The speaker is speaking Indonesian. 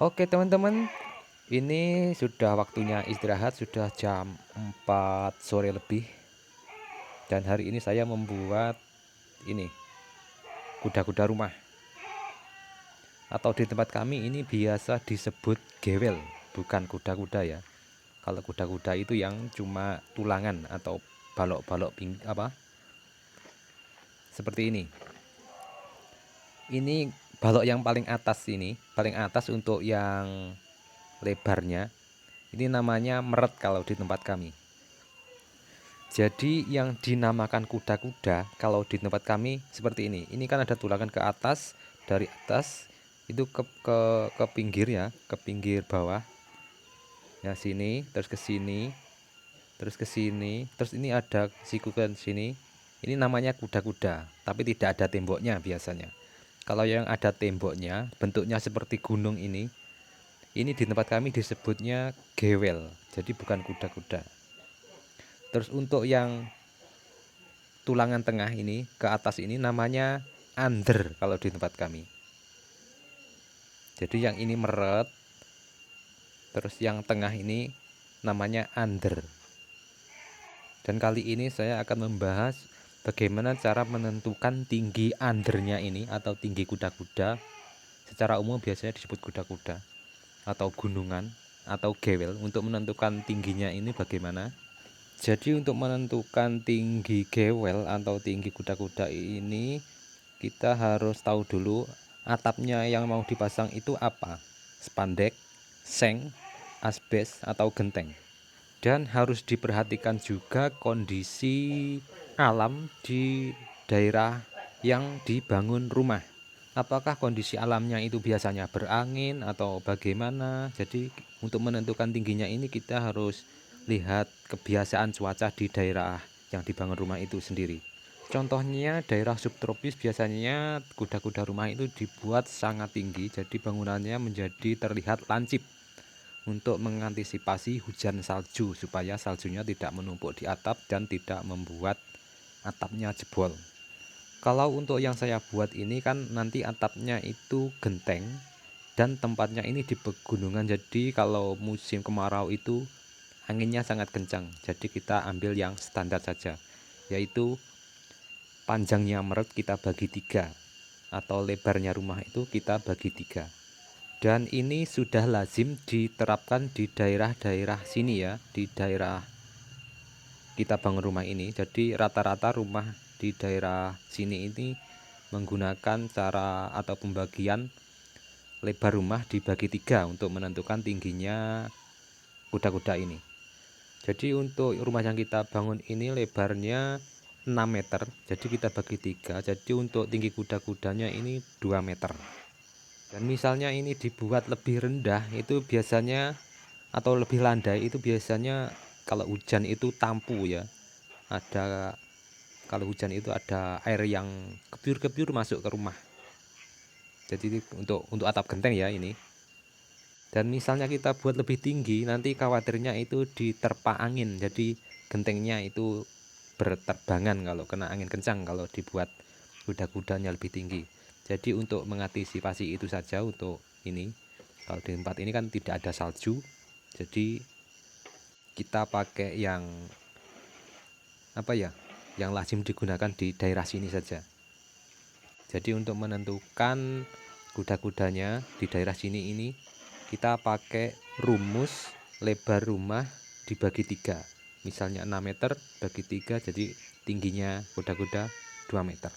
Oke teman-teman, ini sudah waktunya istirahat, sudah jam 4 sore lebih. Dan hari ini saya membuat ini kuda-kuda rumah. Atau di tempat kami ini biasa disebut gewel, bukan kuda-kuda ya. Kalau kuda-kuda itu yang cuma tulangan atau balok-balok apa? Seperti ini. Ini balok yang paling atas ini, paling atas untuk yang lebarnya. Ini namanya meret kalau di tempat kami. Jadi yang dinamakan kuda-kuda kalau di tempat kami seperti ini. Ini kan ada tulangan ke atas, dari atas itu ke pinggir ya, ke pinggir bawah. Ya sini, terus ke sini, terus ke sini, terus ini ada siku ke sini. Ini namanya kuda-kuda, tapi tidak ada temboknya biasanya. Kalau yang ada temboknya, bentuknya seperti gunung ini di tempat kami disebutnya gewel. Jadi bukan kuda-kuda. Terus untuk yang tulangan tengah ini ke atas ini namanya under kalau di tempat kami. Jadi yang ini meret, terus yang tengah ini namanya under. Dan kali ini saya akan membahas bagaimana cara menentukan tinggi undernya ini atau tinggi kuda-kuda. Secara umum biasanya disebut kuda-kuda atau gunungan atau gewel. Untuk menentukan tingginya ini bagaimana. Jadi untuk menentukan tinggi gewel atau tinggi kuda-kuda ini kita harus tahu dulu atapnya yang mau dipasang itu apa. Spandek, seng, asbes atau genteng. Dan harus diperhatikan juga kondisi alam di daerah yang dibangun rumah. Apakah kondisi alamnya itu biasanya berangin atau bagaimana. Jadi untuk menentukan tingginya ini kita harus lihat kebiasaan cuaca di daerah yang dibangun rumah itu sendiri. Contohnya daerah subtropis biasanya kuda-kuda rumah itu dibuat sangat tinggi, jadi bangunannya menjadi terlihat lancip untuk mengantisipasi hujan salju supaya saljunya tidak menumpuk di atap dan tidak membuat atapnya jebol. Kalau untuk yang saya buat ini kan nanti atapnya itu genteng dan tempatnya ini di pegunungan, jadi kalau musim kemarau itu anginnya sangat kencang. Jadi kita ambil yang standar saja, yaitu panjangnya meret kita bagi 3 atau lebarnya rumah itu kita bagi 3. Dan ini sudah lazim diterapkan di daerah-daerah sini ya, di daerah kita bangun rumah ini. Jadi rata-rata rumah di daerah sini ini menggunakan cara atau pembagian lebar rumah dibagi 3 untuk menentukan tingginya kuda-kuda ini. Jadi untuk rumah yang kita bangun ini lebarnya 6 meter, jadi kita bagi 3. Jadi untuk tinggi kuda-kudanya ini 2 meter. Dan misalnya ini dibuat lebih rendah itu biasanya atau lebih landai itu biasanya kalau hujan itu tampu ya. Ada kalau hujan itu ada air yang kebyur-kebyur masuk ke rumah. Jadi untuk atap genteng ya ini. Dan misalnya kita buat lebih tinggi, nanti khawatirnya itu diterpa angin. Jadi gentengnya itu berterbangan kalau kena angin kencang kalau dibuat kuda-kudanya lebih tinggi. Jadi untuk mengantisipasi itu saja untuk ini. Kalau di tempat ini kan tidak ada salju, jadi kita pakai yang apa ya? Yang lazim digunakan di daerah sini saja. Jadi untuk menentukan kuda-kudanya di daerah sini ini kita pakai rumus lebar rumah dibagi 3. Misalnya 6 meter bagi 3, jadi tingginya kuda-kuda 2 meter.